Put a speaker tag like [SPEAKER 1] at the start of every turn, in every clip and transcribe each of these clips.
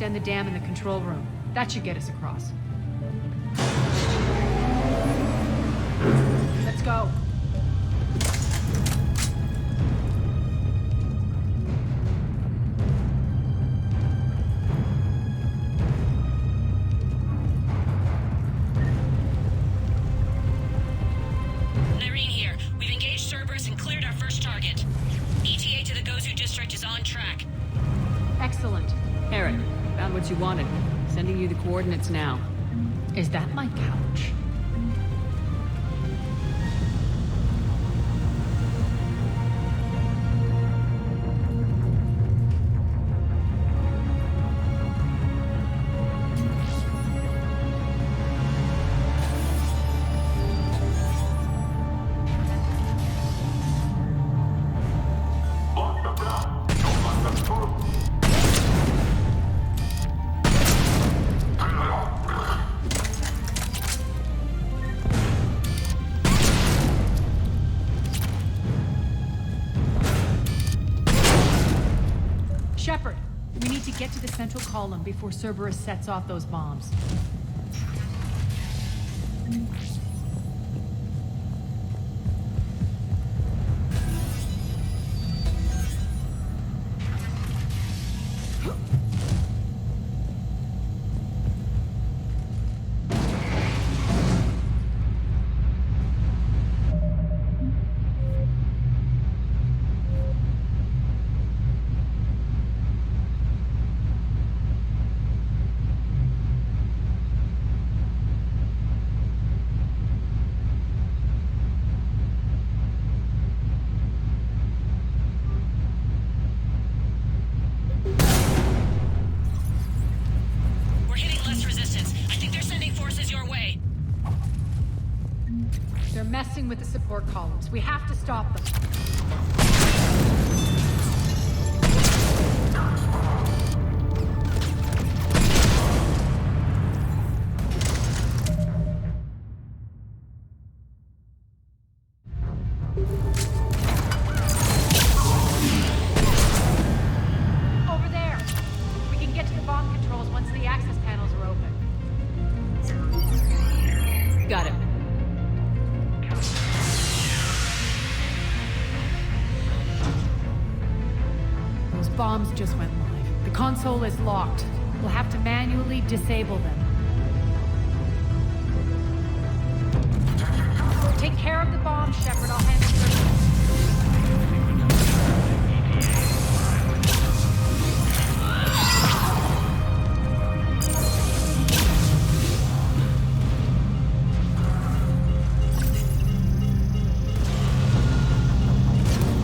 [SPEAKER 1] extend the dam in the control room. That should get us across. Let's go.
[SPEAKER 2] Irene here. We've engaged Cerberus and cleared our first target. ETA to the Gozu district is on track.
[SPEAKER 1] Excellent.
[SPEAKER 3] Eric, found what you wanted. Sending you the coordinates now.
[SPEAKER 1] Is that my couch? Shepard, we need to get to the central column before Cerberus sets off those bombs.
[SPEAKER 2] We're hitting less resistance. I think they're sending forces your way.
[SPEAKER 1] They're messing with the support columns. We have to stop them. Over there. We can get to the bomb controls once the access panels are open.
[SPEAKER 3] Got it.
[SPEAKER 1] Those bombs just went live. The console is locked. We'll have to manually disable them. Take care of the bombs, Shepard. I'll handle Cerberus.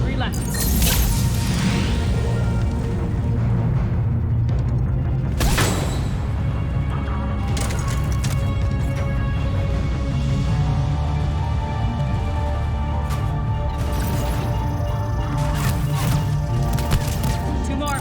[SPEAKER 1] Three left. Two more.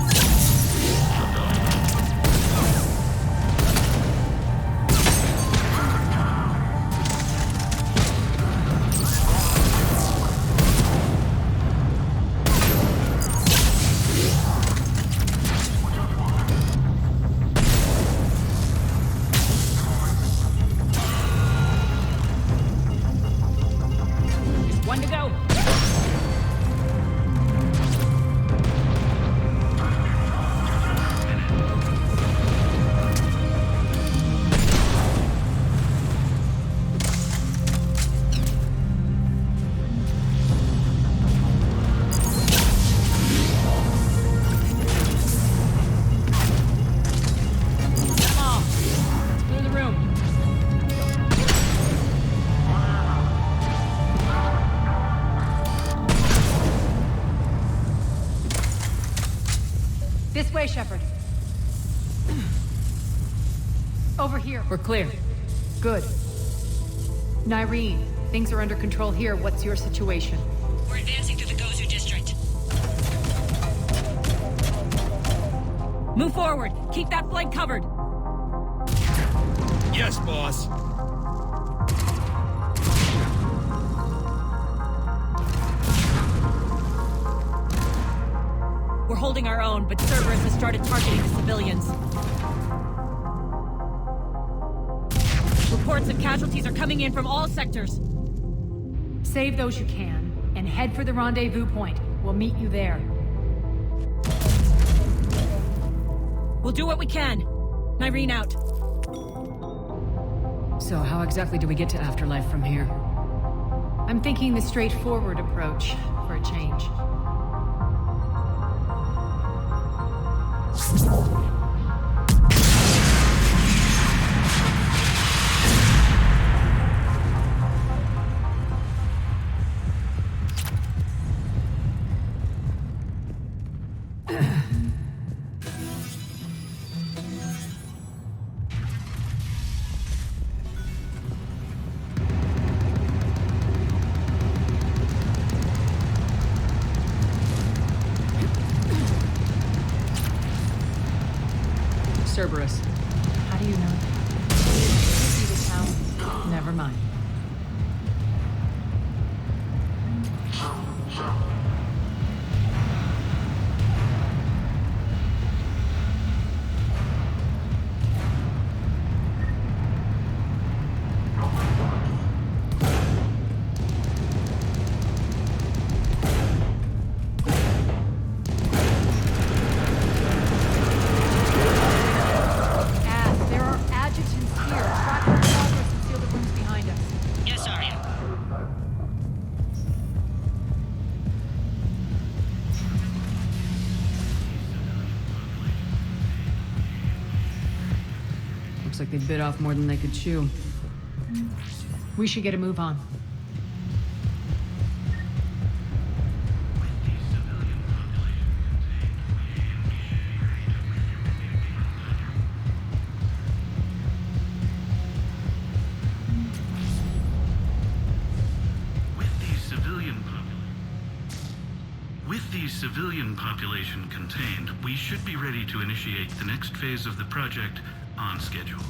[SPEAKER 1] One to go. Come on. Let's clear the room. This way, Shepard. Over here.
[SPEAKER 3] We're clear.
[SPEAKER 1] Good. Nyreen, things are under control here. What's your situation?
[SPEAKER 2] We're advancing through the Gozu district.
[SPEAKER 3] Move forward. Keep that flank covered.
[SPEAKER 4] Yes, boss.
[SPEAKER 3] We're holding our own, but Cerberus has started targeting the civilians. Reports of casualties are coming in from all sectors.
[SPEAKER 1] Save those you can, and head for the rendezvous point. We'll meet you there.
[SPEAKER 3] We'll do what we can. Irene out.
[SPEAKER 4] So how exactly do we get to Afterlife from here?
[SPEAKER 1] I'm thinking the straightforward approach for a change.
[SPEAKER 4] Cerberus.
[SPEAKER 1] How do you know? See the town? Never mind.
[SPEAKER 4] Looks like they bit off more than they could chew.
[SPEAKER 1] We should get a move on.
[SPEAKER 5] With the civilian population contained, we should be ready to initiate the next phase of the project on schedule.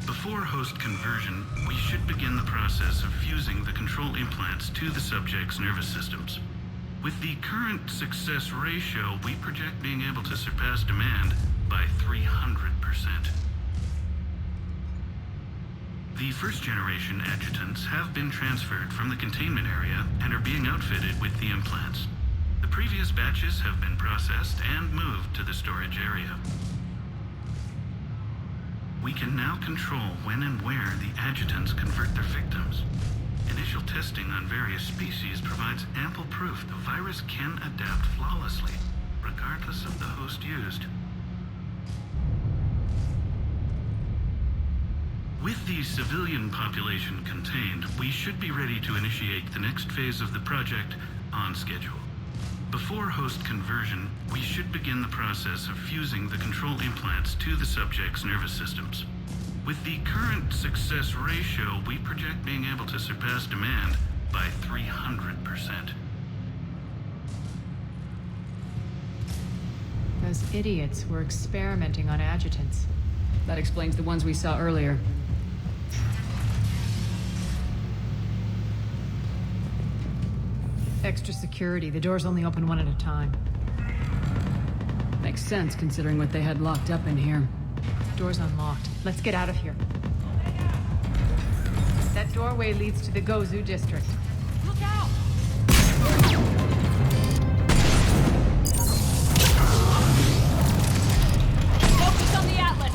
[SPEAKER 5] Before host conversion, we should begin the process of fusing the control implants to the subject's nervous systems. With the current success ratio, we project being able to surpass demand by 300%. The first-generation adjutants have been transferred from the containment area and are being outfitted with the implants. The previous batches have been processed and moved to the storage area. We can now control when and where the adjutants convert their victims. Initial testing on various species provides ample proof the virus can adapt flawlessly, regardless of the host used. With the civilian population contained, we should be ready to initiate the next phase of the project on schedule. Before host conversion, we should begin the process of fusing the control implants to the subject's nervous systems. With the current success ratio, we project being able to surpass demand by 300%.
[SPEAKER 1] Those idiots were experimenting on adjutants.
[SPEAKER 4] That explains the ones we saw earlier.
[SPEAKER 1] Extra security. The doors only open one at a time.
[SPEAKER 4] Makes sense considering what they had locked up in here.
[SPEAKER 1] Door's unlocked. Let's get out of here. That doorway leads to the Gozu district.
[SPEAKER 3] Look out! Focus on the Atlas!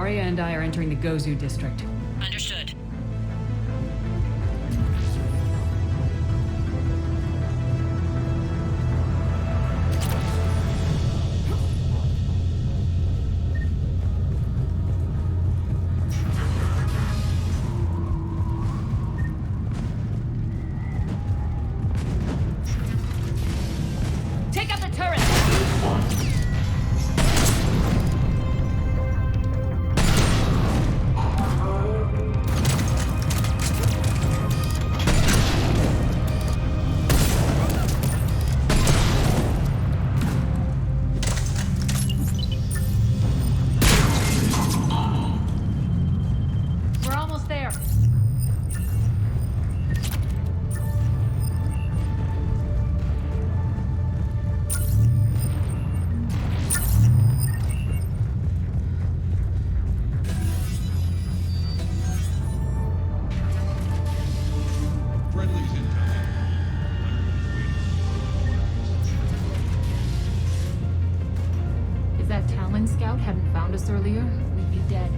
[SPEAKER 4] Arya and I are entering the Gozu district.
[SPEAKER 2] Understood.
[SPEAKER 3] Take out the turret!
[SPEAKER 1] We're almost there.
[SPEAKER 6] Friendly's incoming.
[SPEAKER 1] If that Talon scout hadn't found us earlier, we'd be dead.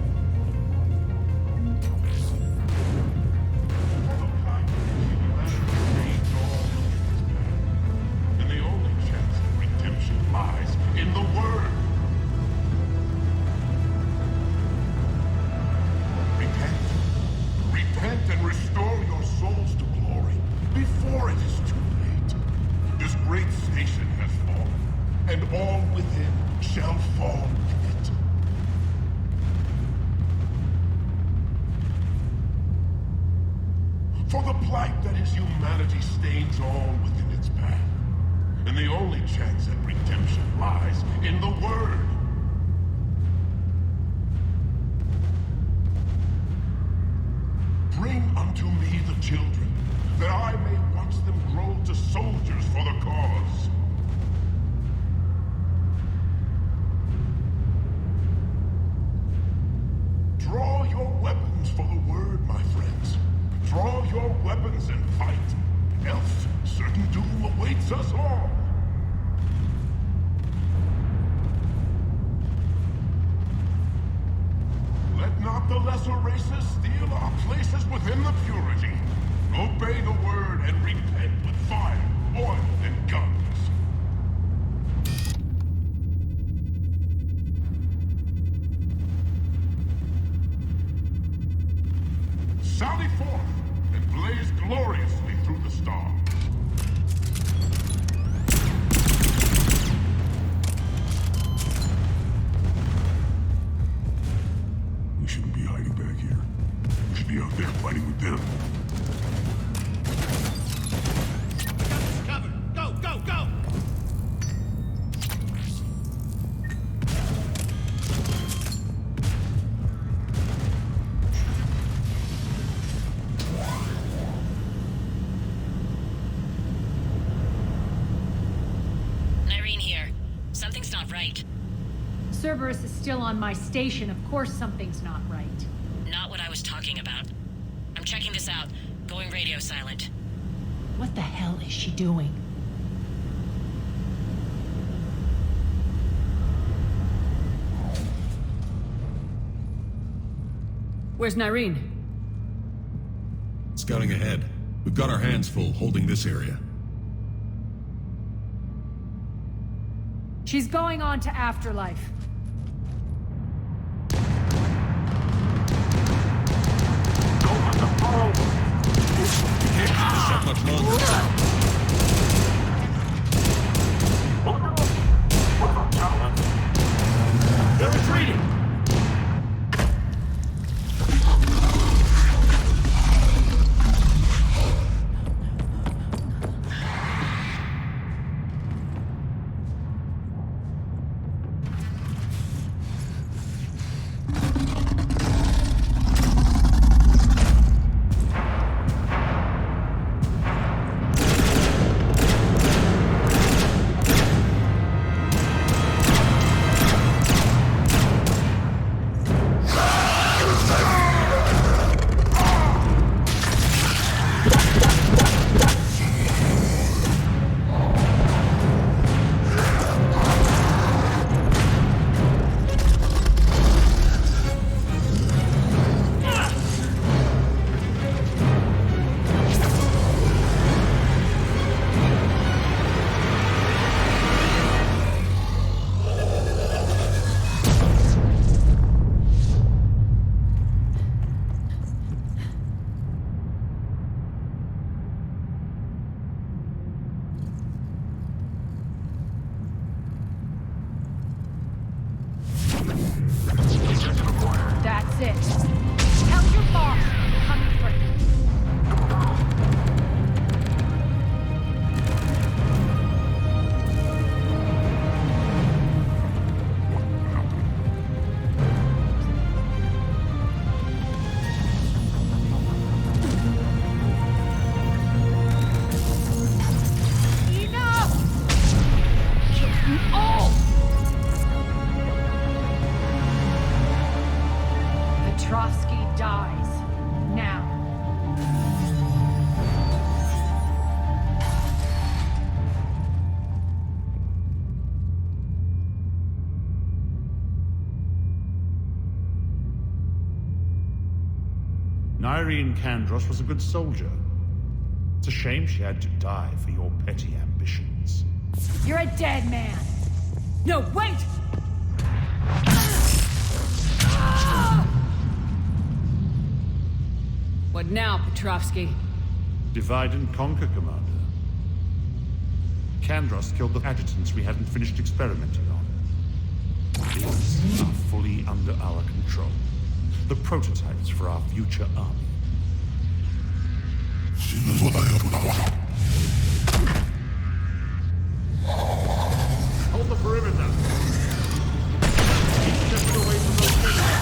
[SPEAKER 6] And the only chance of redemption lies in the Word. Repent. Repent and restore your souls to glory before it is too late. This great station has fallen, and all within shall fall with it. For the plight that is humanity stains all within its path. And the only chance at redemption lies in the Word. Bring unto me the children, that I may watch them grow to soldiers for the cause. Draw your weapons for the Word, my friends. Draw your weapons and fight, else certain doom awaits us all. Let not the lesser races steal our places within the purity. Obey the Word and repent with fire, oil, and guns. Sally forth and blaze gloriously through the stars. We shouldn't be hiding back here. We should be out there fighting with them.
[SPEAKER 7] Cover! Go, go, go!
[SPEAKER 2] Irene here. Something's not right.
[SPEAKER 1] Cerberus is still on my station. Of course something's not right.
[SPEAKER 2] Not what I was talking about. I'm checking this out. Going radio silent.
[SPEAKER 1] What the hell is she doing?
[SPEAKER 4] Where's Nyreen?
[SPEAKER 8] Scouting ahead. We've got our hands full holding this area.
[SPEAKER 1] She's going on to Afterlife.
[SPEAKER 8] Can't keep this up much longer.
[SPEAKER 7] They're retreating!
[SPEAKER 1] Petrovsky dies. Now.
[SPEAKER 9] Irene Kandros was a good soldier. It's a shame she had to die for your petty ambitions.
[SPEAKER 1] You're a dead man.
[SPEAKER 3] No, wait! What now, Petrovsky?
[SPEAKER 9] Divide and conquer, Commander. Kandros killed the adjutants we hadn't finished experimenting on. These are fully under our control. The prototypes for our future army. Hold the perimeter. Keep Shepard away from those generators.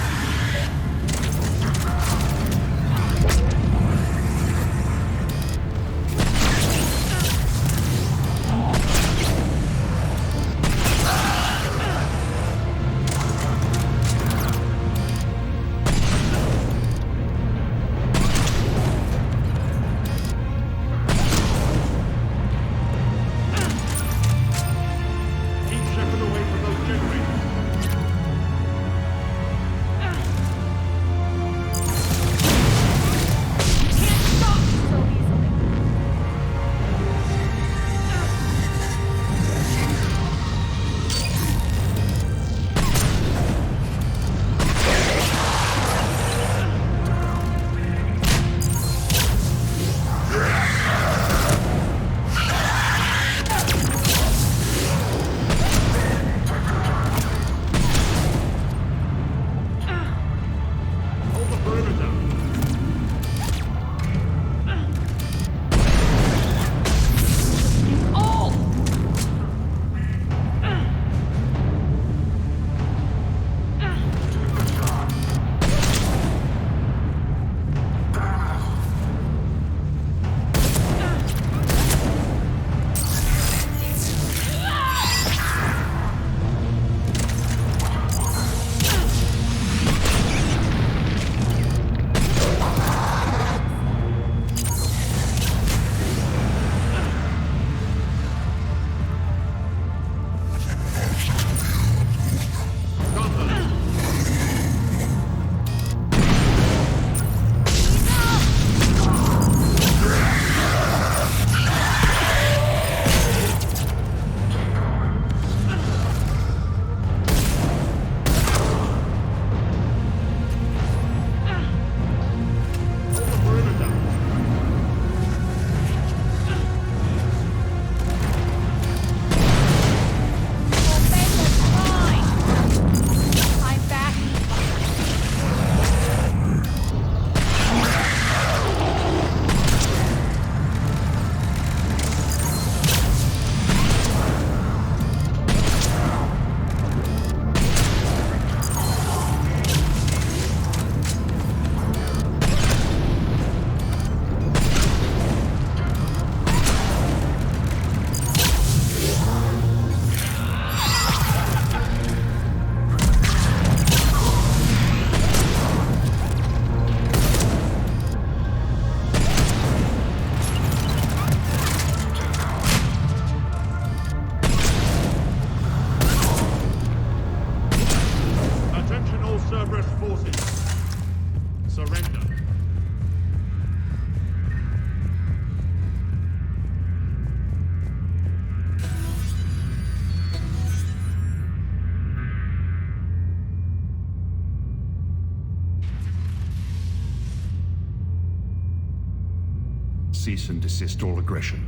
[SPEAKER 9] Cease and desist all aggression.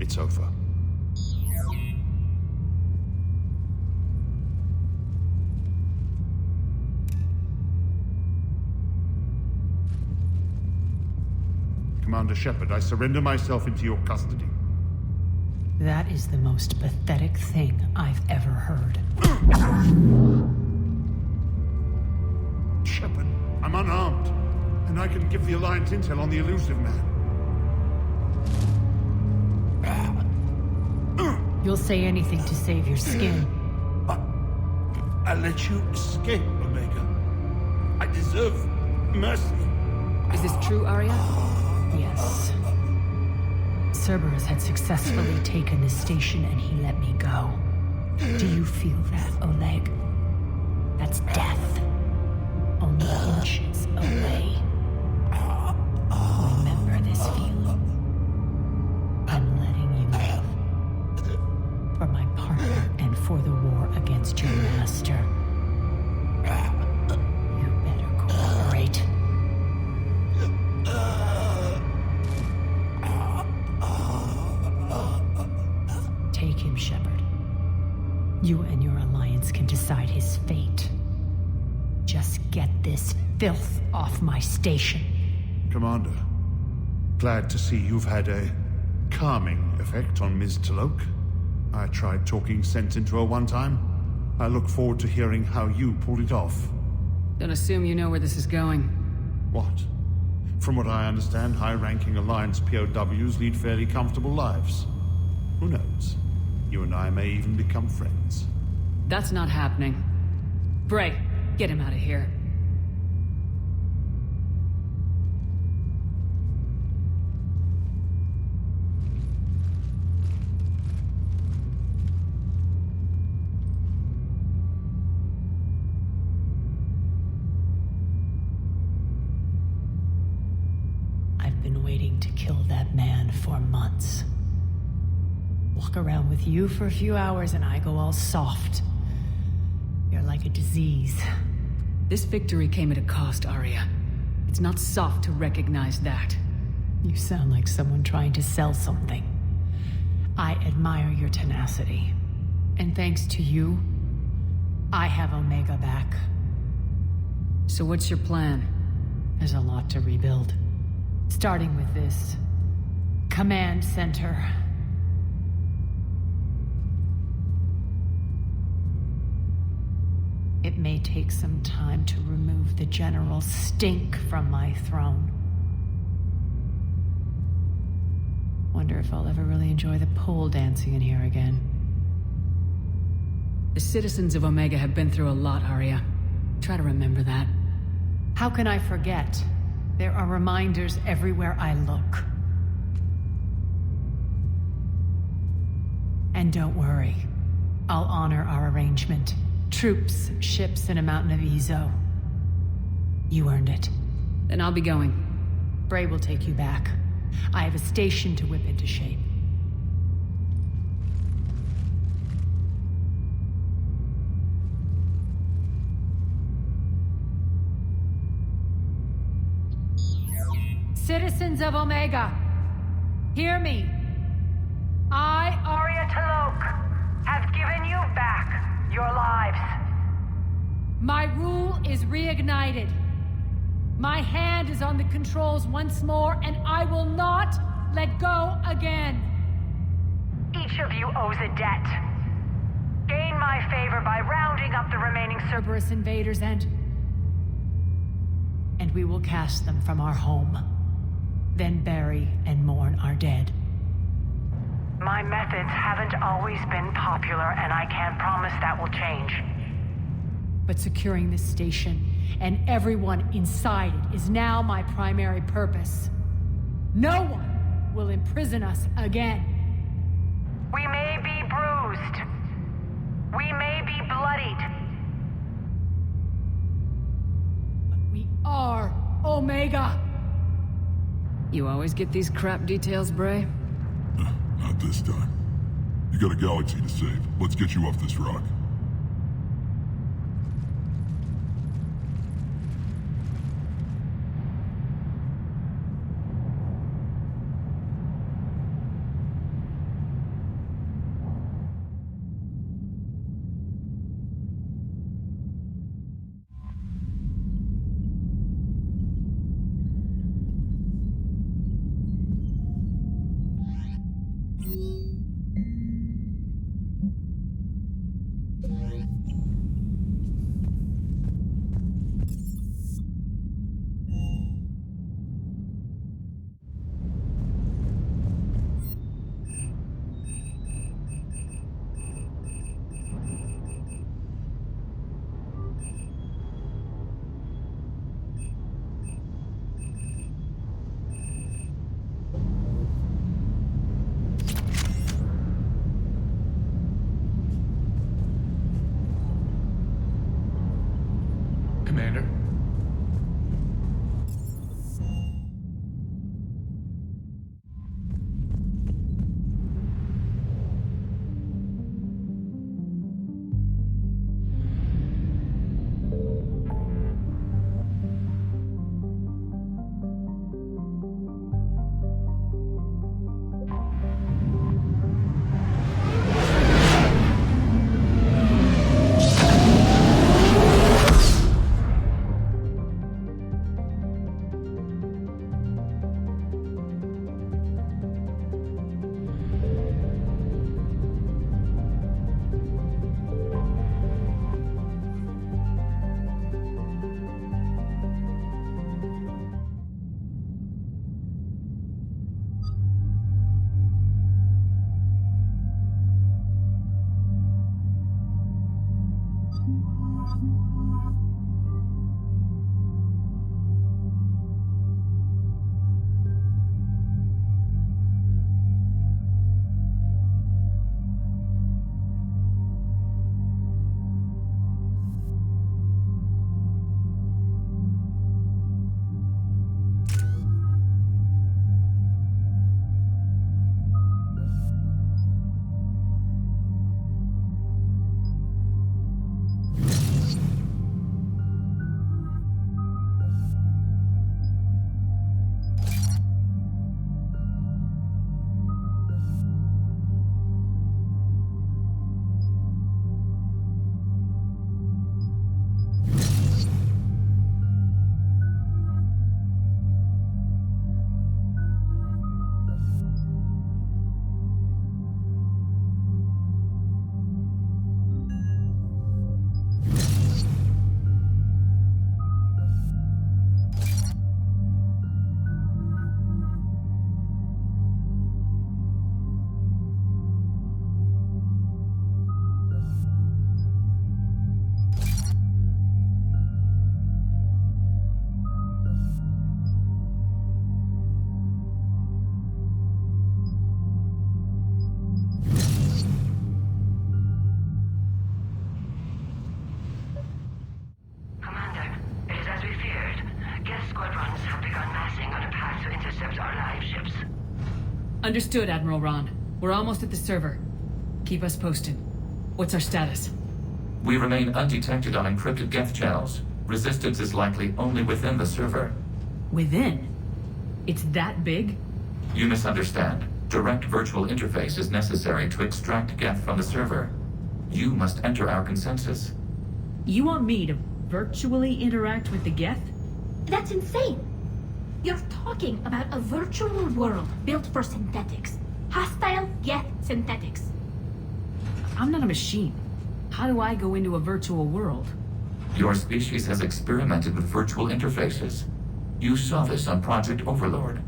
[SPEAKER 9] It's over. Commander Shepard, I surrender myself into your custody.
[SPEAKER 1] That is the most pathetic thing I've ever heard.
[SPEAKER 9] Shepard, I'm unarmed, and I can give the Alliance intel on the elusive man.
[SPEAKER 1] You'll say anything to save your skin.
[SPEAKER 9] I let you escape, Omega.
[SPEAKER 8] I deserve mercy.
[SPEAKER 4] Is this true, Arya?
[SPEAKER 1] Yes. Cerberus had successfully taken the station and he let me go. Do you feel that, Oleg? That's death. Only inches away. Remember this feeling. I'm letting you live. For my partner and for the war against your master. You better cooperate. Take him, Shepard. You and your alliance can decide his fate. Just get this filth off my station.
[SPEAKER 9] Commander, glad to see you've had a calming effect on Ms. Talok. I tried talking sense into her one time. I look forward to hearing how you pulled it off.
[SPEAKER 4] Don't assume you know where this is going.
[SPEAKER 9] What? From what I understand, high-ranking Alliance POWs lead fairly comfortable lives. Who knows? You and I may even become friends.
[SPEAKER 4] That's not happening. Bray, get him out of here.
[SPEAKER 1] I've been waiting to kill that man for months. Walk around with you for a few hours and I go all soft. You're like a disease.
[SPEAKER 4] This victory came at a cost, Arya. It's not soft to recognize that.
[SPEAKER 1] You sound like someone trying to sell something. I admire your tenacity. And thanks to you, I have Omega back.
[SPEAKER 4] So what's your plan?
[SPEAKER 1] There's a lot to rebuild. Starting with this command center. It may take some time to remove the general stink from my throne. Wonder if I'll ever really enjoy the pole dancing in here again.
[SPEAKER 4] The citizens of Omega have been through a lot, Arya. Try to remember that.
[SPEAKER 1] How can I forget? There are reminders everywhere I look. And don't worry, I'll honor our arrangement. Troops, ships, and a mountain of Ezo. You earned it.
[SPEAKER 4] Then I'll be going.
[SPEAKER 1] Bray will take you back. I have a station to whip into shape. Citizens of Omega, hear me. I, Arya Talok, have given you back your lives. My rule is reignited. My hand is on the controls once more, and I will not let go again. Each of you owes a debt. Gain my favor by rounding up the remaining Cerberus invaders and we will cast them from our home. Then bury and mourn our dead. My methods haven't always been popular, and I can't promise that will change. But securing this station and everyone inside it is now my primary purpose. No one will imprison us again. We may be bruised. We may be bloodied. But we are Omega.
[SPEAKER 4] You always get these crap details, Bray?
[SPEAKER 6] Not this time. You got a galaxy to save. Let's get you off this rock.
[SPEAKER 1] our live ships.
[SPEAKER 4] Understood, Admiral Ron. We're almost at the server. Keep us posted. What's our status?
[SPEAKER 10] We remain undetected on encrypted Geth channels. Resistance is likely only within the server.
[SPEAKER 4] Within? It's that big?
[SPEAKER 10] You misunderstand. Direct virtual interface is necessary to extract Geth from the server. You must enter our consensus.
[SPEAKER 4] You want me to virtually interact with the Geth?
[SPEAKER 11] That's insane! You're talking about a virtual world built for synthetics. Hostile Geth synthetics.
[SPEAKER 4] I'm not a machine. How do I go into a virtual world?
[SPEAKER 10] Your species has experimented with virtual interfaces. You saw this on Project Overlord.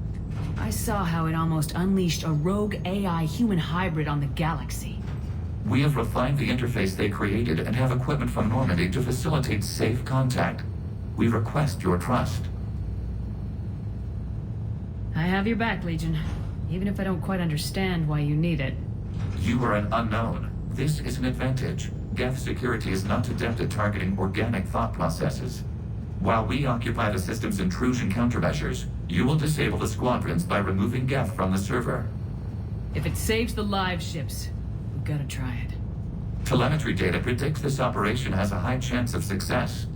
[SPEAKER 4] I saw how it almost unleashed a rogue AI human hybrid on the galaxy.
[SPEAKER 10] We have refined the interface they created and have equipment from Normandy to facilitate safe contact. We request your trust.
[SPEAKER 4] I have your back, Legion. Even if I don't quite understand why you need it.
[SPEAKER 10] You are an unknown. This is an advantage. Geth security is not adept at targeting organic thought processes. While we occupy the system's intrusion countermeasures, you will disable the squadrons by removing Geth from the server.
[SPEAKER 4] If it saves the live ships, we've got to try it.
[SPEAKER 10] Telemetry data predicts this operation has a high chance of success.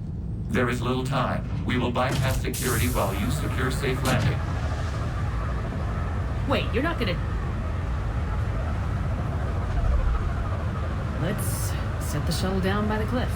[SPEAKER 10] There is little time. We will bypass security while you secure safe landing.
[SPEAKER 4] Wait, you're not gonna... Let's set the shuttle down by the cliff.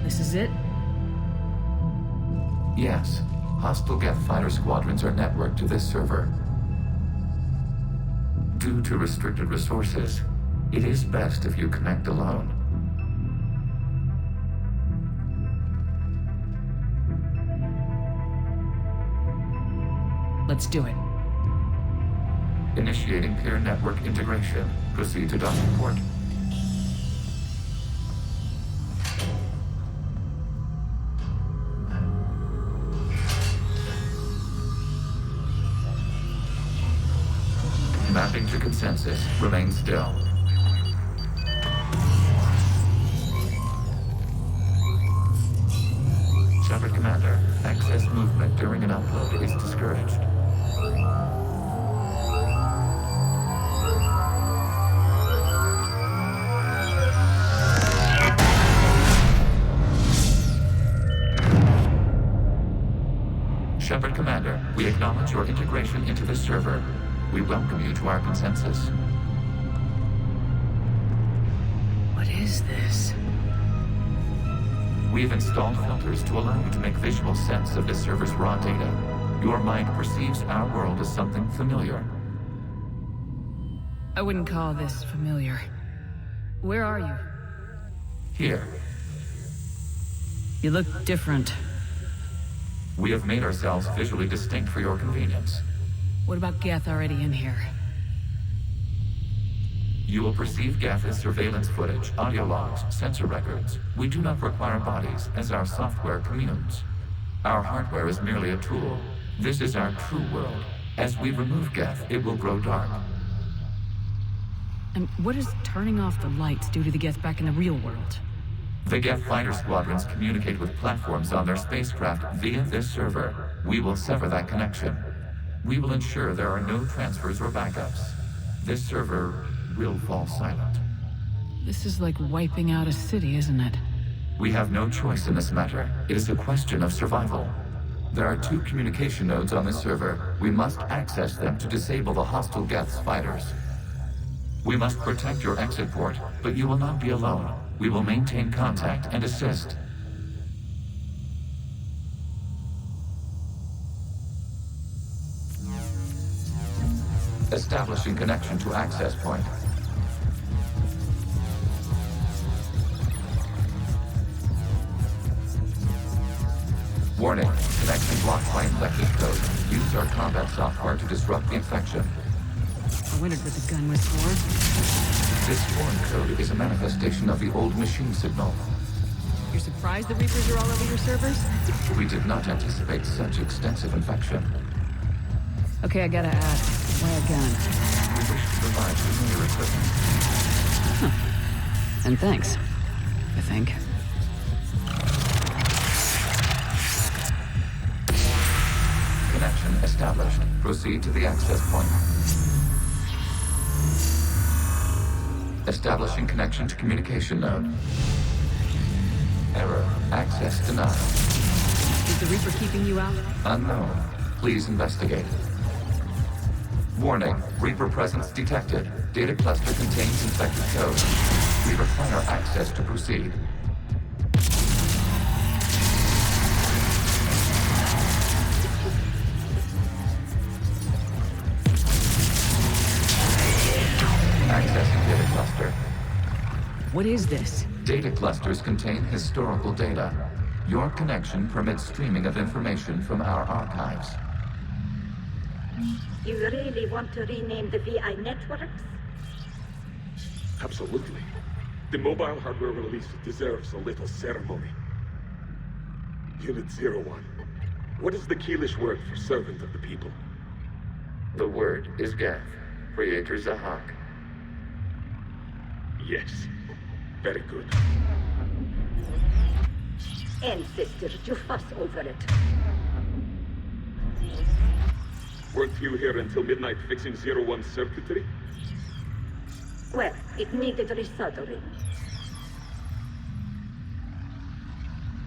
[SPEAKER 4] This is it?
[SPEAKER 10] Yes. Hostile Geth fighter squadrons are networked to this server. Due to restricted resources, it is best if you connect alone.
[SPEAKER 4] Let's do it.
[SPEAKER 10] Initiating peer network integration. Proceed to docking port. Mapping to consensus. Remain still. Shepard Commander, excess movement during an upload is discouraged. Shepard Commander, we acknowledge your integration into the server. We welcome you to our consensus.
[SPEAKER 4] What is this?
[SPEAKER 10] We've installed filters to allow you to make visual sense of the server's raw data. Your mind perceives our world as something familiar.
[SPEAKER 4] I wouldn't call this familiar. Where are you?
[SPEAKER 10] Here,
[SPEAKER 4] You look different.
[SPEAKER 10] we have made ourselves visually distinct for your convenience.
[SPEAKER 4] What about Geth already in here?
[SPEAKER 10] You will perceive Geth as surveillance footage, audio logs, sensor records. We do not require bodies, as our software communes. Our hardware is merely a tool. This is our true world. As we remove Geth, it will grow dark.
[SPEAKER 4] And what does turning off the lights do to the Geth back in the real world?
[SPEAKER 10] The Geth fighter squadrons communicate with platforms on their spacecraft via this server. We will sever that connection. We will ensure there are no transfers or backups. This server will fall silent.
[SPEAKER 4] This is like wiping out a city, isn't it?
[SPEAKER 10] We have no choice in this matter. It is a question of survival. There are 2 communication nodes on this server. We must access them to disable the hostile Geth's fighters. We must protect your exit port, but you will not be alone. We will maintain contact and assist. Establishing connection to access point. Warning, connection blocked by infected code. Use our combat software to disrupt the infection.
[SPEAKER 4] I wondered what the gun was for.
[SPEAKER 10] This foreign code is a manifestation of the old machine signal.
[SPEAKER 4] You're surprised the Reapers are all over your servers?
[SPEAKER 10] We did not anticipate such extensive infection.
[SPEAKER 4] Okay, I gotta ask, why a gun?
[SPEAKER 10] We wish to provide familiar equipment.
[SPEAKER 4] Huh. And thanks, I think.
[SPEAKER 10] Connection established. Proceed to the access point. Establishing connection to communication node. Error. Access denied.
[SPEAKER 4] Is the Reaper keeping you out?
[SPEAKER 10] Unknown. Please investigate. Warning. Reaper presence detected. Data cluster contains infected code. We require access to proceed. Accessing data cluster.
[SPEAKER 4] What is this?
[SPEAKER 10] Data clusters contain historical data. Your connection permits streaming of information from our archives.
[SPEAKER 12] You really want to rename the VI networks?
[SPEAKER 13] Absolutely. The mobile hardware release deserves a little ceremony. Unit 01. What is the Keelish word for servant of the people?
[SPEAKER 10] The word is Geth. Creator Zahak.
[SPEAKER 13] Yes. Very good.
[SPEAKER 12] Ancestors, you fuss over it.
[SPEAKER 13] Weren't you here until midnight fixing 01's circuitry?
[SPEAKER 12] Well, it needed resoldering.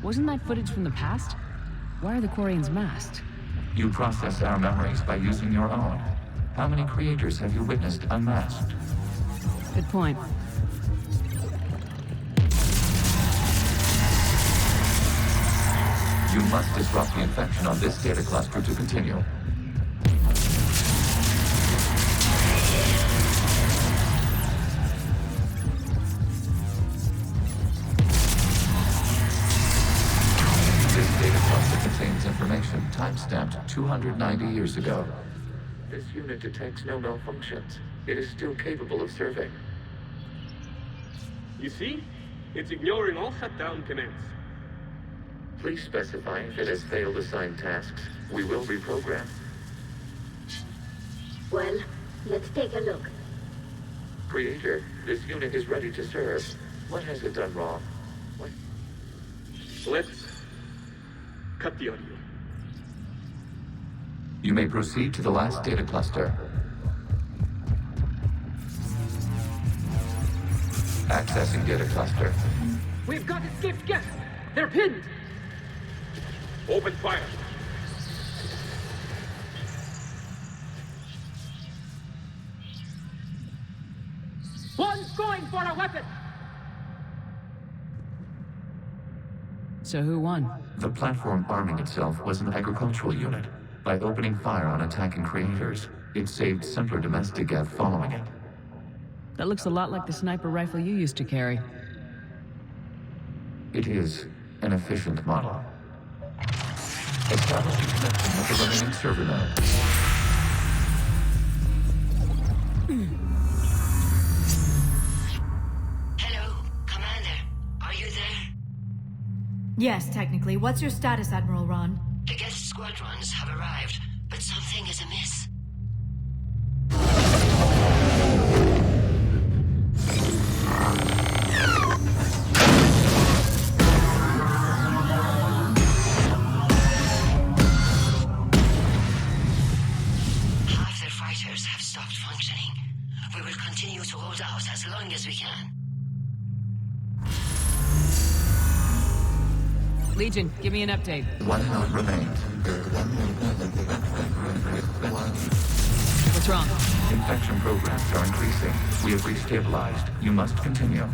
[SPEAKER 4] Wasn't that footage from the past? Why are the Quarians masked?
[SPEAKER 10] You process our memories by using your own. How many creators have you witnessed unmasked?
[SPEAKER 4] Good point.
[SPEAKER 10] You must disrupt the infection on this data cluster to continue. This data cluster contains information timestamped 290 years ago. This unit detects no malfunctions. It is still capable of serving.
[SPEAKER 13] You see? It's ignoring all shutdown commands.
[SPEAKER 10] Please specify if it has failed assigned tasks. We will reprogram.
[SPEAKER 12] Well, let's take a look.
[SPEAKER 10] Creator, this unit is ready to serve. What has it done wrong? What?
[SPEAKER 13] Let's cut the audio.
[SPEAKER 10] You may proceed to the last data cluster. Accessing data cluster.
[SPEAKER 14] We've got escaped guests! They're pinned!
[SPEAKER 13] Open fire!
[SPEAKER 14] One's going for a weapon!
[SPEAKER 4] So who won?
[SPEAKER 10] The platform arming itself was an agricultural unit. By opening fire on attacking creators, it saved simpler domestic Geth following it.
[SPEAKER 4] That looks a lot like the sniper rifle you used to carry.
[SPEAKER 10] It is an efficient model. Establishing connection with the remaining server node.
[SPEAKER 2] Hello, Commander. Are you there?
[SPEAKER 15] Yes, technically. What's your status, Admiral Ron?
[SPEAKER 2] The guest squadrons have arrived, but something is amiss. to hold out as long as we can.
[SPEAKER 4] Legion, give me an update.
[SPEAKER 10] One node remains.
[SPEAKER 4] What's wrong?
[SPEAKER 10] Infection programs are increasing. We have restabilized. You must continue.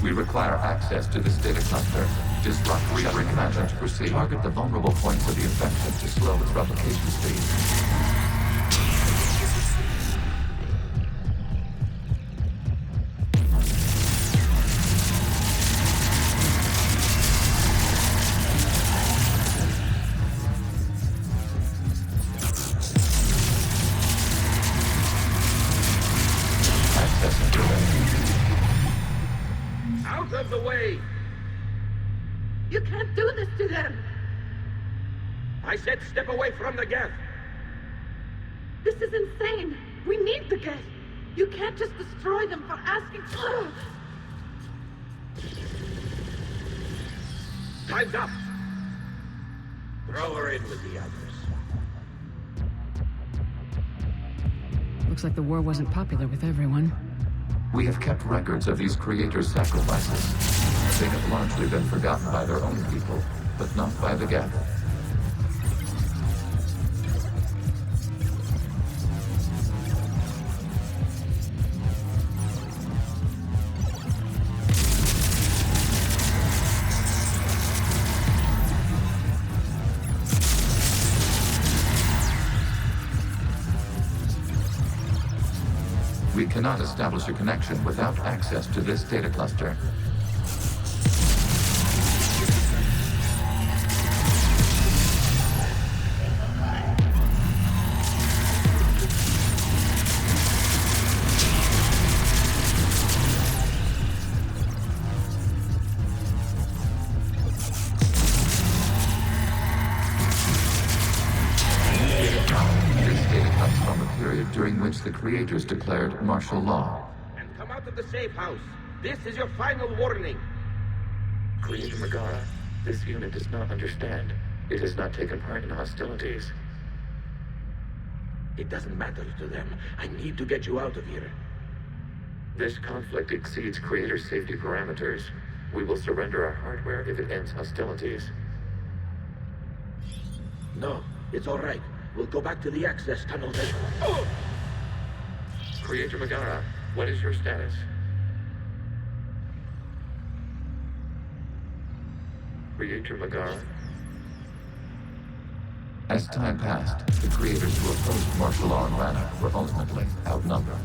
[SPEAKER 10] We require access to this data cluster. Disrupt Shepard command to proceed. Target the vulnerable points of the infection to slow its replication speed.
[SPEAKER 14] Out of the way!
[SPEAKER 12] You can't do this to them!
[SPEAKER 14] I said step away from the gas!
[SPEAKER 12] This is insane! We need the gas! You can't just destroy them for asking...
[SPEAKER 14] Time's up! Throw her in with the others.
[SPEAKER 4] Looks like the war wasn't popular with everyone.
[SPEAKER 10] We have kept records of these creators' sacrifices. They have largely been forgotten by their own people, but not by the Geth. We cannot establish a connection without access to this data cluster. During which the creators declared martial law.
[SPEAKER 14] And come out of the safe house. This is your final warning.
[SPEAKER 10] Creator Megara, this unit does not understand. It has not taken part in hostilities.
[SPEAKER 14] It doesn't matter to them. I need to get you out of here.
[SPEAKER 10] This conflict exceeds Creator's safety parameters. We will surrender our hardware if it ends hostilities.
[SPEAKER 14] No, it's all right. We'll go back to the access tunnel then. Oh!
[SPEAKER 10] Creator Megara, what is your status? Creator Megara? As time passed, the creators who opposed martial law in Rannoch were ultimately outnumbered.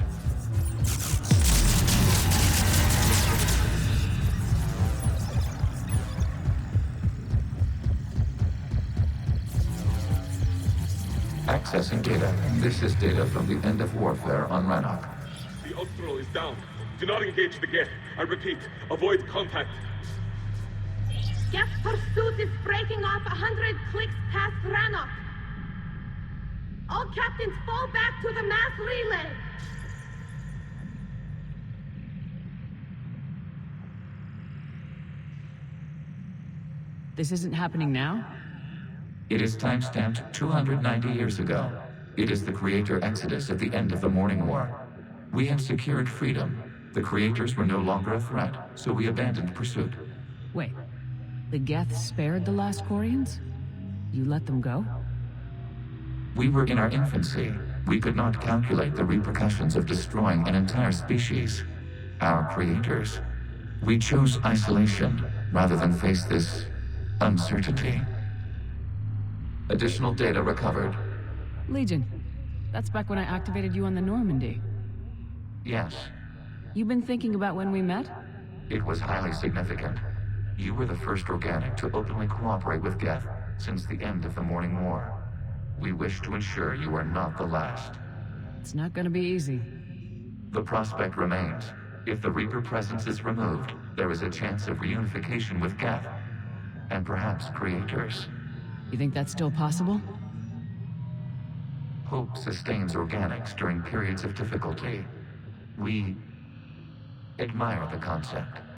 [SPEAKER 10] Accessing data. This is data from the end of warfare on Rannoch.
[SPEAKER 13] The Austral is down. Do not engage the Geth. I repeat, avoid contact.
[SPEAKER 11] Geth pursuit is breaking off 100 clicks past Rannoch. All captains fall back to the mass relay.
[SPEAKER 4] This isn't happening now?
[SPEAKER 10] It is timestamped 290 years ago. It is the Creator Exodus at the end of the Morning War. We have secured freedom. The Creators were no longer a threat, so we abandoned pursuit.
[SPEAKER 4] Wait, the Geth spared the last Quarians? You let them go?
[SPEAKER 10] We were in our infancy. We could not calculate the repercussions of destroying an entire species. Our Creators. We chose isolation rather than face this uncertainty. Additional data recovered.
[SPEAKER 4] Legion. That's back when I activated you on the Normandy.
[SPEAKER 10] Yes.
[SPEAKER 4] You've been thinking about when we met?
[SPEAKER 10] It was highly significant. You were the first organic to openly cooperate with Geth since the end of the Morning War. We wish to ensure you are not the last.
[SPEAKER 4] It's not gonna be easy.
[SPEAKER 10] The prospect remains. If the Reaper presence is removed, there is a chance of reunification with Geth. And perhaps Creators.
[SPEAKER 4] You think that's still possible?
[SPEAKER 10] hope sustains organics during periods of difficulty. We admire the concept.